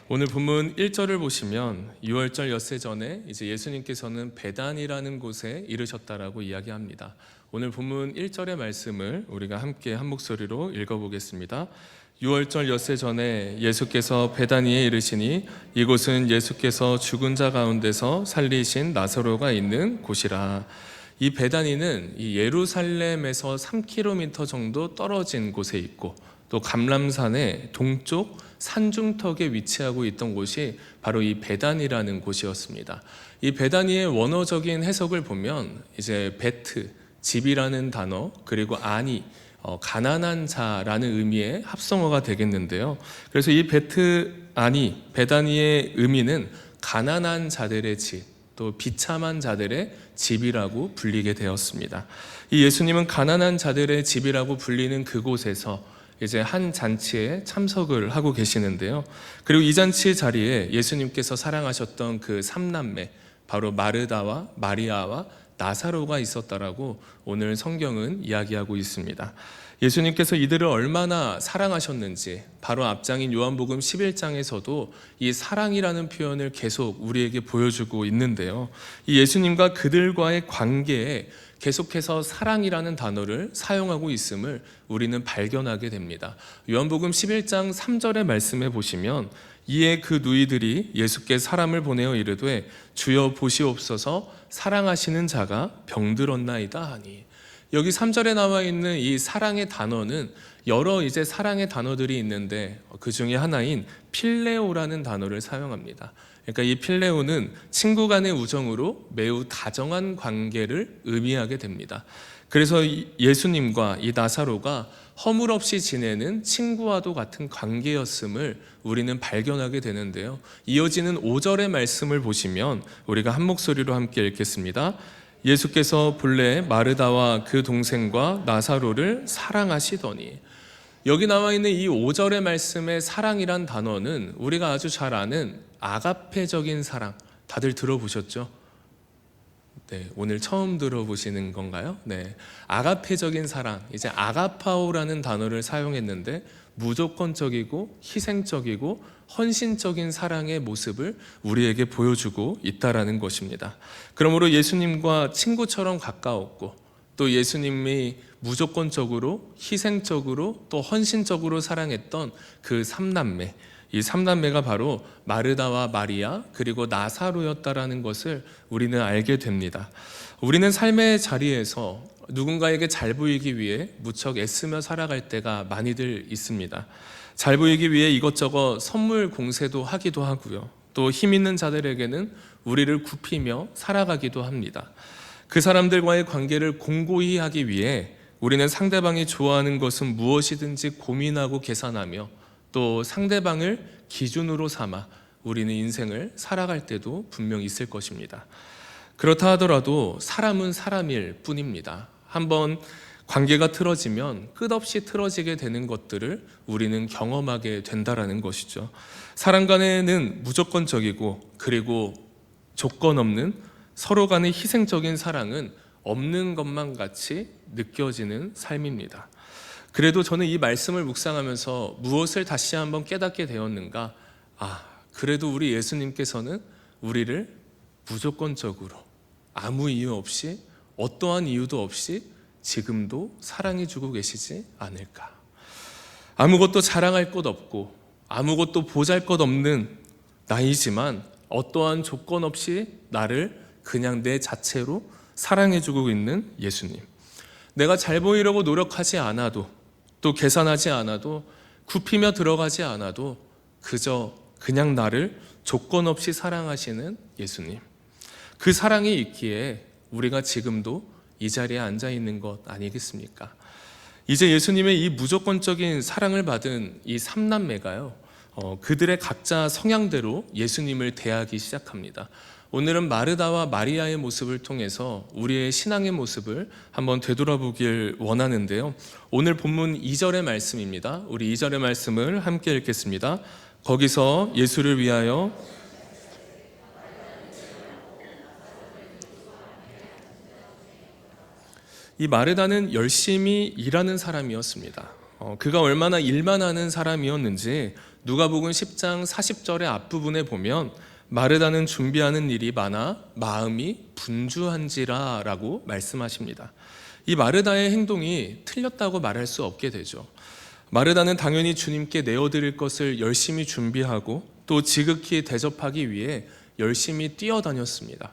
오늘 본문 1절을 보시면 유월절 엿새 전에 이제 예수님께서는 베단이라는 곳에 이르셨다라고 이야기합니다. 오늘 본문 1절의 말씀을 우리가 함께 한 목소리로 읽어보겠습니다. 유월절 엿새 전에 예수께서 베다니에 이르시니 이곳은 예수께서 죽은 자 가운데서 살리신 나사로가 있는 곳이라. 이 베다니는 이 예루살렘에서 3km 정도 떨어진 곳에 있고 또 감람산의 동쪽 산중턱에 위치하고 있던 곳이 바로 이 베단이라는 곳이었습니다. 이 베다니의 원어적인 해석을 보면 이제 베트, 집이라는 단어, 그리고 아니, 가난한 자라는 의미의 합성어가 되겠는데요. 그래서 이 베트 아니, 베다니의 의미는 가난한 자들의 집, 또 비참한 자들의 집이라고 불리게 되었습니다. 이 예수님은 가난한 자들의 집이라고 불리는 그곳에서 이제 한 잔치에 참석을 하고 계시는데요. 그리고 이 잔치 자리에 예수님께서 사랑하셨던 그 삼남매, 바로 마르다와 마리아와 나사로가 있었다라고 오늘 성경은 이야기하고 있습니다. 예수님께서 이들을 얼마나 사랑하셨는지 바로 앞장인 요한복음 11장에서도 이 사랑이라는 표현을 계속 우리에게 보여주고 있는데요. 이 예수님과 그들과의 관계에 계속해서 사랑이라는 단어를 사용하고 있음을 우리는 발견하게 됩니다. 요한복음 11장 3절의 말씀에 보시면 이에 그 누이들이 예수께 사람을 보내어 이르되 주여 보시옵소서 사랑하시는 자가 병들었나이다 하니, 여기 3절에 나와 있는 이 사랑의 단어는 여러 이제 사랑의 단어들이 있는데 그 중에 하나인 필레오라는 단어를 사용합니다. 그러니까 이 필레오는 친구 간의 우정으로 매우 다정한 관계를 의미하게 됩니다. 그래서 예수님과 이 나사로가 허물없이 지내는 친구와도 같은 관계였음을 우리는 발견하게 되는데요. 이어지는 5절의 말씀을 보시면 우리가 한 목소리로 함께 읽겠습니다. 예수께서 본래 마르다와 그 동생과 나사로를 사랑하시더니, 여기 나와 있는 이 5절의 말씀의 사랑이란 단어는 우리가 아주 잘 아는 아가페적인 사랑, 다들 들어보셨죠? 네, 오늘 처음 들어보시는 건가요? 네, 아가페적인 사랑, 이제 아가파오라는 단어를 사용했는데 무조건적이고 희생적이고 헌신적인 사랑의 모습을 우리에게 보여주고 있다라는 것입니다. 그러므로 예수님과 친구처럼 가까웠고 또 예수님이 무조건적으로 희생적으로 또 헌신적으로 사랑했던 그 삼남매, 이 삼남매가 바로 마르다와 마리아 그리고 나사로였다라는 것을 우리는 알게 됩니다. 우리는 삶의 자리에서 누군가에게 잘 보이기 위해 무척 애쓰며 살아갈 때가 많이들 있습니다. 잘 보이기 위해 이것저것 선물 공세도 하기도 하고요. 또 힘 있는 자들에게는 우리를 굽히며 살아가기도 합니다. 그 사람들과의 관계를 공고히 하기 위해 우리는 상대방이 좋아하는 것은 무엇이든지 고민하고 계산하며 또 상대방을 기준으로 삼아 우리는 인생을 살아갈 때도 분명 있을 것입니다. 그렇다 하더라도 사람은 사람일 뿐입니다. 한번 관계가 틀어지면 끝없이 틀어지게 되는 것들을 우리는 경험하게 된다라는 것이죠. 사람 간에는 무조건적이고 그리고 조건 없는 서로 간의 희생적인 사랑은 없는 것만 같이 느껴지는 삶입니다. 그래도 저는 이 말씀을 묵상하면서 무엇을 다시 한번 깨닫게 되었는가? 그래도 우리 예수님께서는 우리를 무조건적으로 아무 이유 없이 어떠한 이유도 없이 지금도 사랑해 주고 계시지 않을까? 아무것도 자랑할 것 없고 아무것도 보잘 것 없는 나이지만 어떠한 조건 없이 나를 그냥 내 자체로 사랑해 주고 있는 예수님. 내가 잘 보이려고 노력하지 않아도 또 계산하지 않아도 굽히며 들어가지 않아도 그냥 나를 조건 없이 사랑하시는 예수님. 그 사랑이 있기에 우리가 지금도 이 자리에 앉아 있는 것 아니겠습니까? 이제 예수님의 이 무조건적인 사랑을 받은 이 삼남매가요, 그들의 각자 성향대로 예수님을 대하기 시작합니다. 오늘은 마르다와 마리아의 모습을 통해서 우리의 신앙의 모습을 한번 되돌아보길 원하는데요. 오늘 본문 2절의 말씀입니다. 우리 2절의 말씀을 함께 읽겠습니다. 거기서 예수를 위하여 이 마르다는 열심히 일하는 사람이었습니다. 그가 얼마나 일만 하는 사람이었는지 누가복음 10장 40절의 앞부분에 보면 마르다는 준비하는 일이 많아 마음이 분주한지라 라고 말씀하십니다. 이 마르다의 행동이 틀렸다고 말할 수 없게 되죠. 마르다는 당연히 주님께 내어드릴 것을 열심히 준비하고 또 지극히 대접하기 위해 열심히 뛰어다녔습니다.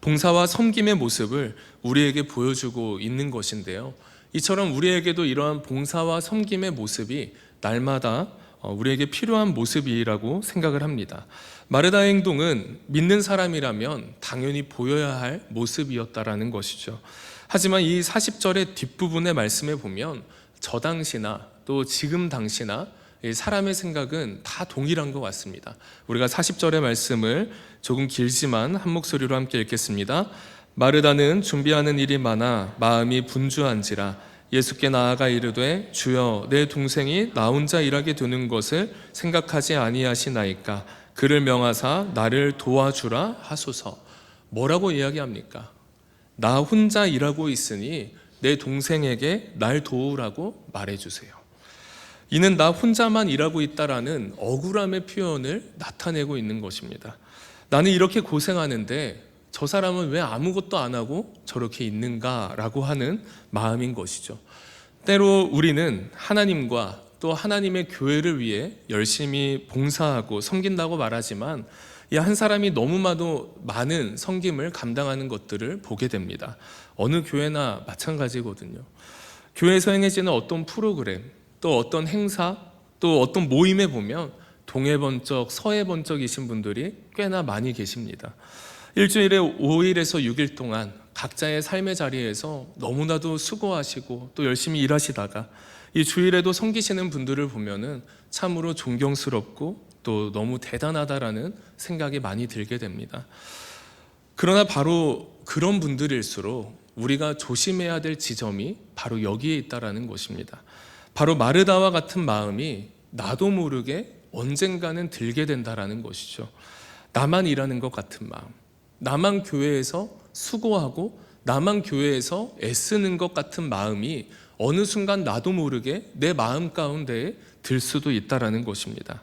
봉사와 섬김의 모습을 우리에게 보여주고 있는 것인데요. 이처럼 우리에게도 이러한 봉사와 섬김의 모습이 날마다 우리에게 필요한 모습이라고 생각을 합니다. 마르다의 행동은 믿는 사람이라면 당연히 보여야 할 모습이었다라는 것이죠. 하지만 이 40절의 뒷부분의 말씀에 보면 저 당시나 또 지금 당시나 사람의 생각은 다 동일한 것 같습니다. 우리가 40절의 말씀을 조금 길지만 한 목소리로 함께 읽겠습니다. 마르다는 준비하는 일이 많아 마음이 분주한지라 예수께 나아가 이르되 주여 내 동생이 나 혼자 일하게 되는 것을 생각하지 아니하시나이까 그를 명하사 나를 도와주라 하소서. 뭐라고 이야기합니까? 나 혼자 일하고 있으니 내 동생에게 날 도우라고 말해주세요. 이는 나 혼자만 일하고 있다라는 억울함의 표현을 나타내고 있는 것입니다. 나는 이렇게 고생하는데 저 사람은 왜 아무것도 안 하고 저렇게 있는가라고 하는 마음인 것이죠. 때로 우리는 하나님과 또 하나님의 교회를 위해 열심히 봉사하고 섬긴다고 말하지만 이 한 사람이 너무나도 많은 섬김을 감당하는 것들을 보게 됩니다. 어느 교회나 마찬가지거든요. 교회에서 행해지는 어떤 프로그램, 또 어떤 행사, 또 어떤 모임에 보면 동해번쩍 서해번쩍이신 분들이 꽤나 많이 계십니다. 일주일에 5일에서 6일 동안 각자의 삶의 자리에서 너무나도 수고하시고 또 열심히 일하시다가 이 주일에도 섬기시는 분들을 보면은 참으로 존경스럽고 또 너무 대단하다라는 생각이 많이 들게 됩니다. 그러나 바로 그런 분들일수록 우리가 조심해야 될 지점이 바로 여기에 있다라는 것입니다. 바로 마르다와 같은 마음이 나도 모르게 언젠가는 들게 된다라는 것이죠. 나만 일하는 것 같은 마음, 나만 교회에서 수고하고 나만 교회에서 애쓰는 것 같은 마음이 어느 순간 나도 모르게 내 마음 가운데에 들 수도 있다라는 것입니다.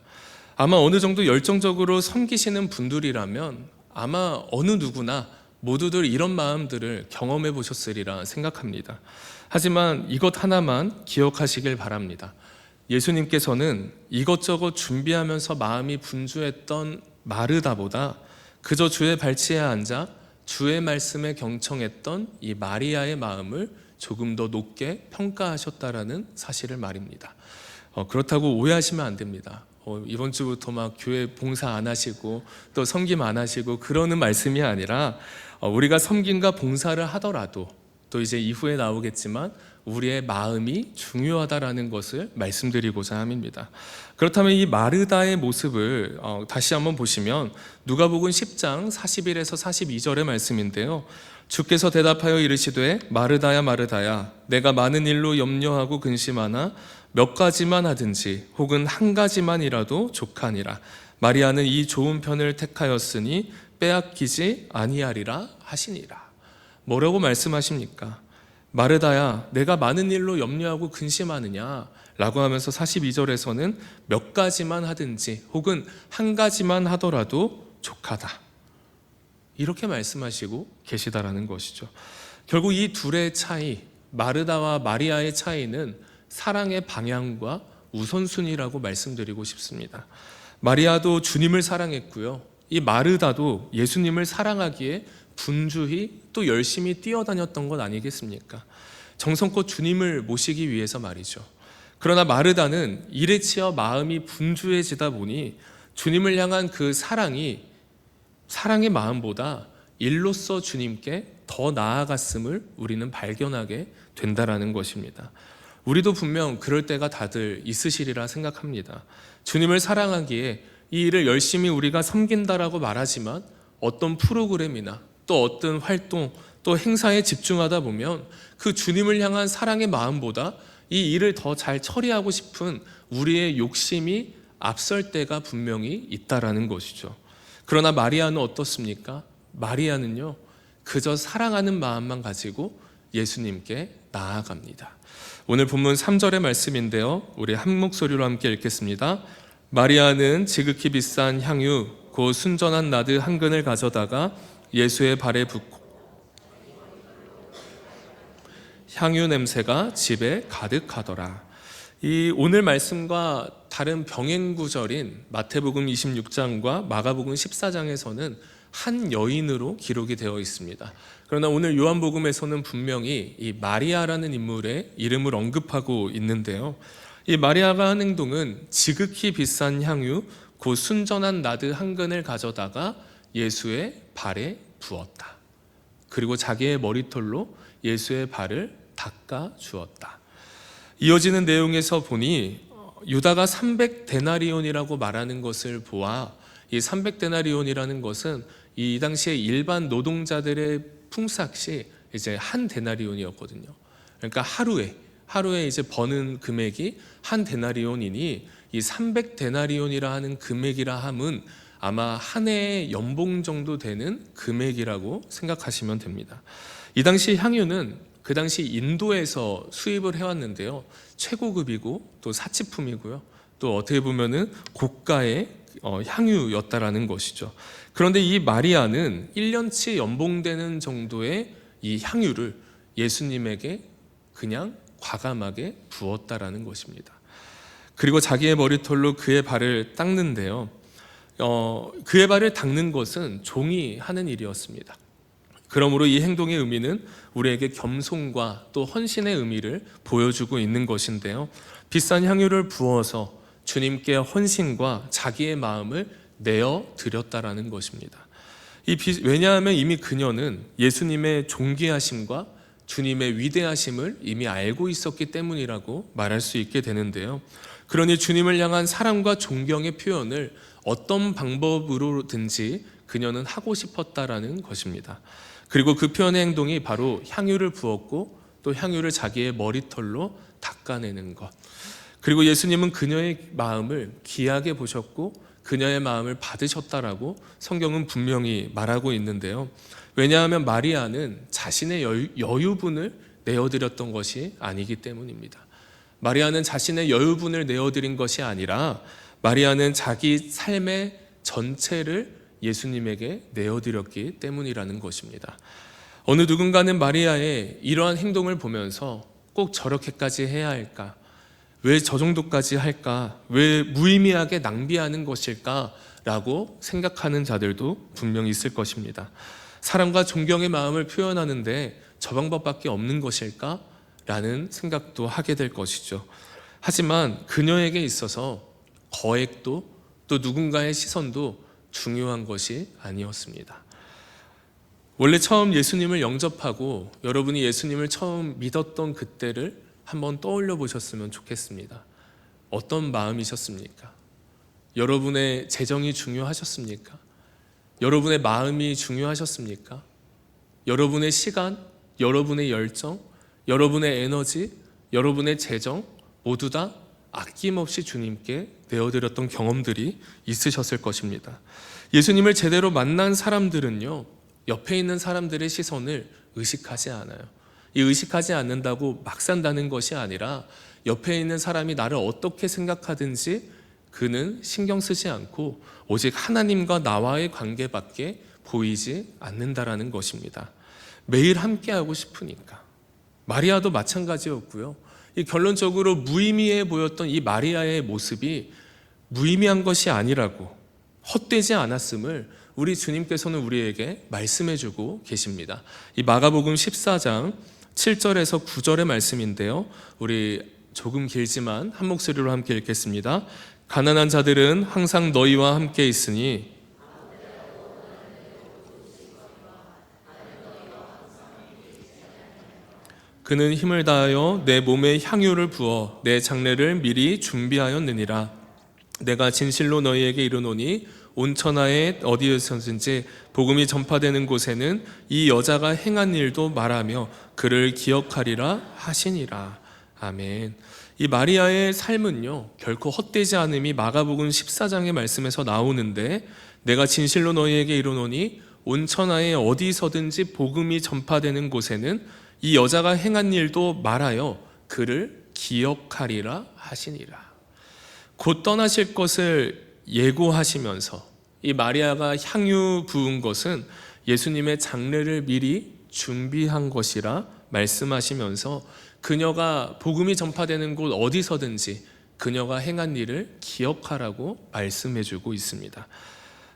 아마 어느 정도 열정적으로 섬기시는 분들이라면 아마 어느 누구나 모두들 이런 마음들을 경험해 보셨으리라 생각합니다. 하지만 이것 하나만 기억하시길 바랍니다. 예수님께서는 이것저것 준비하면서 마음이 분주했던 마르다보다 그저 주의 발치에 앉아 주의 말씀에 경청했던 이 마리아의 마음을 조금 더 높게 평가하셨다라는 사실을 말입니다. 그렇다고 오해하시면 안 됩니다. 이번 주부터 막 교회 봉사 안 하시고 또 섬김 안 하시고 그러는 말씀이 아니라 우리가 섬김과 봉사를 하더라도 또 이제 이후에 나오겠지만 우리의 마음이 중요하다라는 것을 말씀드리고자 합니다. 그렇다면 이 마르다의 모습을 다시 한번 보시면 누가복음 10장 41에서 42절의 말씀인데요. 주께서 대답하여 이르시되 마르다야 마르다야 내가 많은 일로 염려하고 근심하나 몇 가지만 하든지 혹은 한 가지만이라도 족하니라. 마리아는 이 좋은 편을 택하였으니 빼앗기지 아니하리라 하시니라. 뭐라고 말씀하십니까? 마르다야 내가 많은 일로 염려하고 근심하느냐 라고 하면서 42절에서는 몇 가지만 하든지 혹은 한 가지만 하더라도 족하다 이렇게 말씀하시고 계시다라는 것이죠. 결국 이 둘의 차이, 마르다와 마리아의 차이는 사랑의 방향과 우선순위라고 말씀드리고 싶습니다. 마리아도 주님을 사랑했고요. 이 마르다도 예수님을 사랑하기에 분주히 또 열심히 뛰어다녔던 것 아니겠습니까? 정성껏 주님을 모시기 위해서 말이죠. 그러나 마르다는 일에 치여 마음이 분주해지다 보니 주님을 향한 그 사랑의 마음보다 일로서 주님께 더 나아갔음을 우리는 발견하게 된다라는 것입니다. 우리도 분명 그럴 때가 다들 있으시리라 생각합니다. 주님을 사랑하기에 이 일을 열심히 우리가 섬긴다라고 말하지만 어떤 프로그램이나 또 어떤 활동 또 행사에 집중하다 보면 그 주님을 향한 사랑의 마음보다 이 일을 더 잘 처리하고 싶은 우리의 욕심이 앞설 때가 분명히 있다라는 것이죠. 그러나 마리아는 어떻습니까? 마리아는요 그저 사랑하는 마음만 가지고 예수님께 나아갑니다. 오늘 본문 3절의 말씀인데요, 우리 한 목소리로 함께 읽겠습니다. 마리아는 지극히 비싼 향유 곧 순전한 나드 한 근을 가져다가 예수의 발에 붓고 향유 냄새가 집에 가득하더라. 이 오늘 말씀과 다른 병행 구절인 마태복음 26장과 마가복음 14장에서는 한 여인으로 기록이 되어 있습니다. 그러나 오늘 요한복음에서는 분명히 이 마리아라는 인물의 이름을 언급하고 있는데요, 이 마리아가 한 행동은 지극히 비싼 향유 곧 순전한 나드 한 근을 가져다가 예수의 발에 부었다. 그리고 자기의 머리털로 예수의 발을 닦아 주었다. 이어지는 내용에서 보니 유다가 300데나리온이라고 말하는 것을 보아 이 300데나리온이라는 것은 이 당시에 일반 노동자들의 품삯이 이제 한 데나리온이었거든요. 그러니까 하루에 이제 버는 금액이 한 데나리온이니 이 300데나리온이라 하는 금액이라 함은 아마 한 해의 연봉 정도 되는 금액이라고 생각하시면 됩니다. 이 당시 향유는 그 당시 인도에서 수입을 해왔는데요, 최고급이고 또 사치품이고요, 또 어떻게 보면은 고가의 향유였다라는 것이죠. 그런데 이 마리아는 1년치 연봉되는 정도의 이 향유를 예수님에게 그냥 과감하게 부었다라는 것입니다. 그리고 자기의 머리털로 그의 발을 닦는데요, 그의 발을 닦는 것은 종이 하는 일이었습니다. 그러므로 이 행동의 의미는 우리에게 겸손과 또 헌신의 의미를 보여주고 있는 것인데요, 비싼 향유를 부어서 주님께 헌신과 자기의 마음을 내어 드렸다라는 것입니다. 왜냐하면 이미 그녀는 예수님의 존귀하심과 주님의 위대하심을 이미 알고 있었기 때문이라고 말할 수 있게 되는데요, 그러니 주님을 향한 사랑과 존경의 표현을 어떤 방법으로든지 그녀는 하고 싶었다라는 것입니다. 그리고 그 표현의 행동이 바로 향유를 부었고 또 향유를 자기의 머리털로 닦아내는 것. 그리고 예수님은 그녀의 마음을 귀하게 보셨고 그녀의 마음을 받으셨다라고 성경은 분명히 말하고 있는데요, 왜냐하면 마리아는 자신의 여유분을 내어드렸던 것이 아니기 때문입니다. 마리아는 자신의 여유분을 내어드린 것이 아니라 마리아는 자기 삶의 전체를 예수님에게 내어드렸기 때문이라는 것입니다. 어느 누군가는 마리아의 이러한 행동을 보면서 꼭 저렇게까지 해야 할까? 왜 저 정도까지 할까? 왜 무의미하게 낭비하는 것일까? 라고 생각하는 자들도 분명히 있을 것입니다. 사랑과 존경의 마음을 표현하는데 저 방법밖에 없는 것일까? 라는 생각도 하게 될 것이죠. 하지만 그녀에게 있어서 거액도 또 누군가의 시선도 중요한 것이 아니었습니다. 원래 처음 예수님을 영접하고 여러분이 예수님을 처음 믿었던 그때를 한번 떠올려 보셨으면 좋겠습니다. 어떤 마음이셨습니까? 여러분의 재정이 중요하셨습니까? 여러분의 마음이 중요하셨습니까? 여러분의 시간, 여러분의 열정, 여러분의 에너지, 여러분의 재정 모두 다 아낌없이 주님께 내어드렸던 경험들이 있으셨을 것입니다. 예수님을 제대로 만난 사람들은요, 옆에 있는 사람들의 시선을 의식하지 않아요. 이 의식하지 않는다고 막 산다는 것이 아니라 옆에 있는 사람이 나를 어떻게 생각하든지 그는 신경 쓰지 않고 오직 하나님과 나와의 관계밖에 보이지 않는다라는 것입니다. 매일 함께하고 싶으니까. 마리아도 마찬가지였고요. 이 결론적으로 무의미해 보였던 이 마리아의 모습이 무의미한 것이 아니라고, 헛되지 않았음을 우리 주님께서는 우리에게 말씀해주고 계십니다. 이 마가복음 14장 7절에서 9절의 말씀인데요, 우리 조금 길지만 한 목소리로 함께 읽겠습니다. 가난한 자들은 항상 너희와 함께 있으니 그는 힘을 다하여 내 몸에 향유를 부어 내 장례를 미리 준비하였느니라. 내가 진실로 너희에게 이르노니 온 천하에 어디에서든지 복음이 전파되는 곳에는 이 여자가 행한 일도 말하며 그를 기억하리라 하시니라. 아멘. 이 마리아의 삶은요, 결코 헛되지 않음이 마가복음 14장의 말씀에서 나오는데, 내가 진실로 너희에게 이르노니 온 천하에 어디서든지 복음이 전파되는 곳에는 이 여자가 행한 일도 말하여 그를 기억하리라 하시니라. 곧 떠나실 것을 예고하시면서 이 마리아가 향유 부은 것은 예수님의 장례를 미리 준비한 것이라 말씀하시면서 그녀가 복음이 전파되는 곳 어디서든지 그녀가 행한 일을 기억하라고 말씀해주고 있습니다.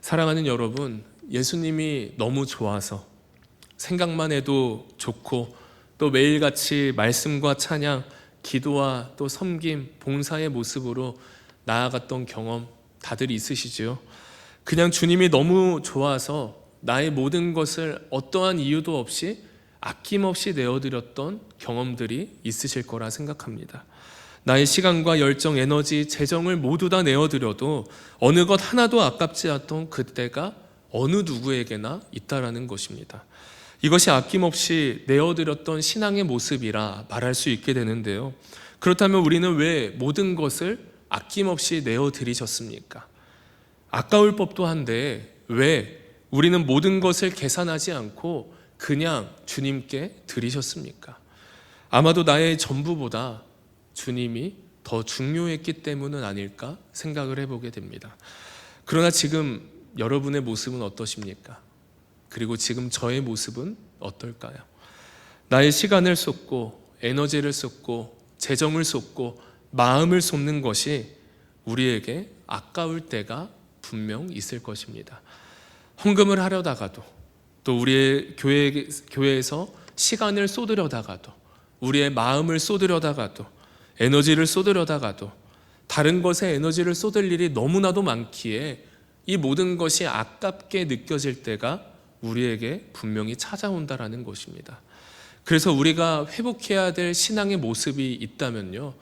사랑하는 여러분, 예수님이 너무 좋아서 생각만 해도 좋고 또 매일같이 말씀과 찬양, 기도와 또 섬김, 봉사의 모습으로 나아갔던 경험 다들 있으시죠? 그냥 주님이 너무 좋아서 나의 모든 것을 어떠한 이유도 없이 아낌없이 내어드렸던 경험들이 있으실 거라 생각합니다. 나의 시간과 열정, 에너지, 재정을 모두 다 내어드려도 어느 것 하나도 아깝지 않던 그때가 어느 누구에게나 있다라는 것입니다. 이것이 아낌없이 내어드렸던 신앙의 모습이라 말할 수 있게 되는데요. 그렇다면 우리는 왜 모든 것을 아낌없이 내어드리셨습니까? 아까울 법도 한데 왜 우리는 모든 것을 계산하지 않고 그냥 주님께 드리셨습니까? 아마도 나의 전부보다 주님이 더 중요했기 때문은 아닐까 생각을 해보게 됩니다. 그러나 지금 여러분의 모습은 어떠십니까? 그리고 지금 저의 모습은 어떨까요? 나의 시간을 쏟고 에너지를 쏟고 재정을 쏟고 마음을 쏟는 것이 우리에게 아까울 때가 분명 있을 것입니다. 헌금을 하려다가도 또 우리의 교회에서 시간을 쏟으려다가도 우리의 마음을 쏟으려다가도 에너지를 쏟으려다가도 다른 것에 에너지를 쏟을 일이 너무나도 많기에 이 모든 것이 아깝게 느껴질 때가 우리에게 분명히 찾아온다라는 것입니다. 그래서 우리가 회복해야 될 신앙의 모습이 있다면요,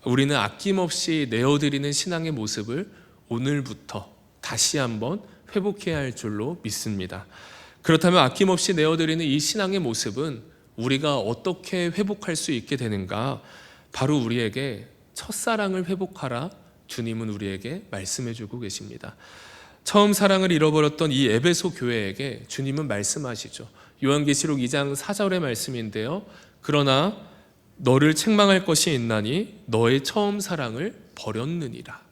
우리는 아낌없이 내어드리는 신앙의 모습을 오늘부터 다시 한번 회복해야 할 줄로 믿습니다. 그렇다면 아낌없이 내어드리는 이 신앙의 모습은 우리가 어떻게 회복할 수 있게 되는가? 바로 우리에게 첫사랑을 회복하라 주님은 우리에게 말씀해주고 계십니다. 처음 사랑을 잃어버렸던 이 에베소 교회에게 주님은 말씀하시죠. 요한계시록 2장 4절의 말씀인데요. 그러나 너를 책망할 것이 있나니 너의 처음 사랑을 버렸느니라.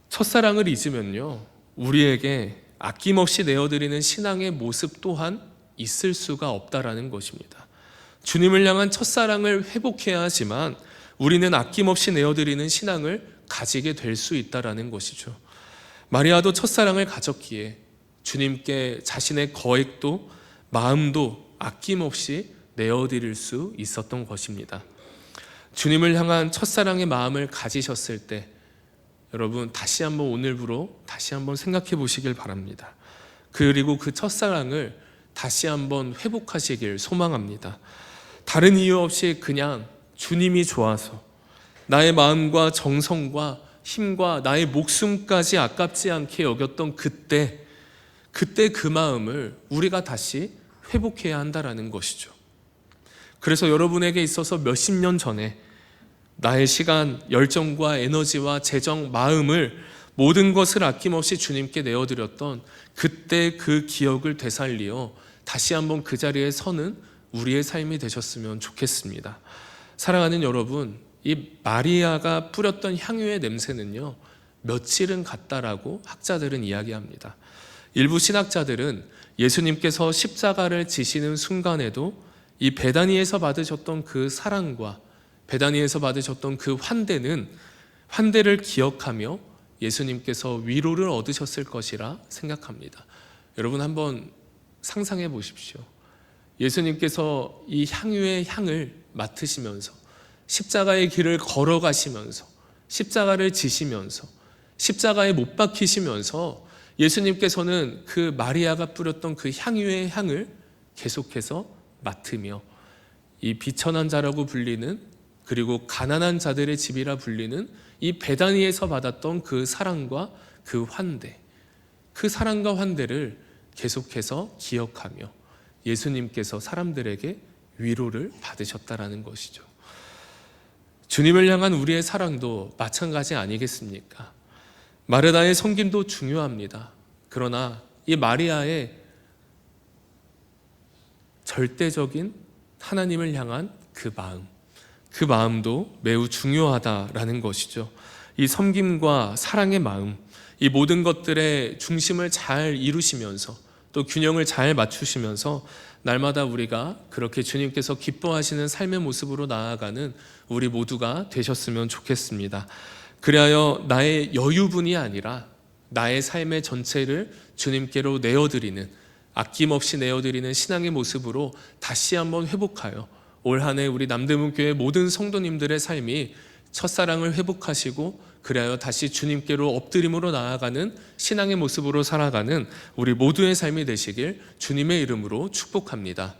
첫사랑을 잊으면요, 우리에게 아낌없이 내어드리는 신앙의 모습 또한 있을 수가 없다라는 것입니다. 주님을 향한 첫사랑을 회복해야 하지만 우리는 아낌없이 내어드리는 신앙을 가지게 될 수 있다라는 것이죠. 마리아도 첫사랑을 가졌기에 주님께 자신의 거액도 마음도 아낌없이 내어드릴 수 있었던 것입니다. 주님을 향한 첫사랑의 마음을 가지셨을 때 여러분 다시 한번 오늘부로 다시 한번 생각해 보시길 바랍니다. 그리고 그 첫사랑을 다시 한번 회복하시길 소망합니다. 다른 이유 없이 그냥 주님이 좋아서 나의 마음과 정성과 힘과 나의 목숨까지 아깝지 않게 여겼던 그때 그 마음을 우리가 다시 회복해야 한다라는 것이죠. 그래서 여러분에게 있어서 몇십 년 전에 나의 시간, 열정과 에너지와 재정, 마음을 모든 것을 아낌없이 주님께 내어드렸던 그때 그 기억을 되살리어 다시 한번 그 자리에 서는 우리의 삶이 되셨으면 좋겠습니다. 사랑하는 여러분, 이 마리아가 뿌렸던 향유의 냄새는요, 며칠은 갔다라고 학자들은 이야기합니다. 일부 신학자들은 예수님께서 십자가를 지시는 순간에도 이 베다니에서 받으셨던 그 사랑과 베다니에서 받으셨던 그 환대를 기억하며 예수님께서 위로를 얻으셨을 것이라 생각합니다. 여러분 한번 상상해 보십시오. 예수님께서 이 향유의 향을 맡으시면서 십자가의 길을 걸어가시면서 십자가를 지시면서 십자가에 못 박히시면서 예수님께서는 그 마리아가 뿌렸던 그 향유의 향을 계속해서 맡으며 이 비천한 자라고 불리는, 그리고 가난한 자들의 집이라 불리는 이 베다니에서 받았던 그 사랑과 그 환대, 그 사랑과 환대를 계속해서 기억하며 예수님께서 사람들에게 위로를 받으셨다라는 것이죠. 주님을 향한 우리의 사랑도 마찬가지 아니겠습니까? 마르다의 섬김도 중요합니다. 그러나 이 마리아의 절대적인 하나님을 향한 그 마음도 매우 중요하다라는 것이죠. 이 섬김과 사랑의 마음, 이 모든 것들의 중심을 잘 이루시면서 또 균형을 잘 맞추시면서 날마다 우리가 그렇게 주님께서 기뻐하시는 삶의 모습으로 나아가는 우리 모두가 되셨으면 좋겠습니다. 그리하여 나의 여유분이 아니라 나의 삶의 전체를 주님께로 내어드리는, 아낌없이 내어드리는 신앙의 모습으로 다시 한번 회복하여 올 한 해 우리 남대문교회 모든 성도님들의 삶이 첫사랑을 회복하시고 그리하여 다시 주님께로 엎드림으로 나아가는 신앙의 모습으로 살아가는 우리 모두의 삶이 되시길 주님의 이름으로 축복합니다.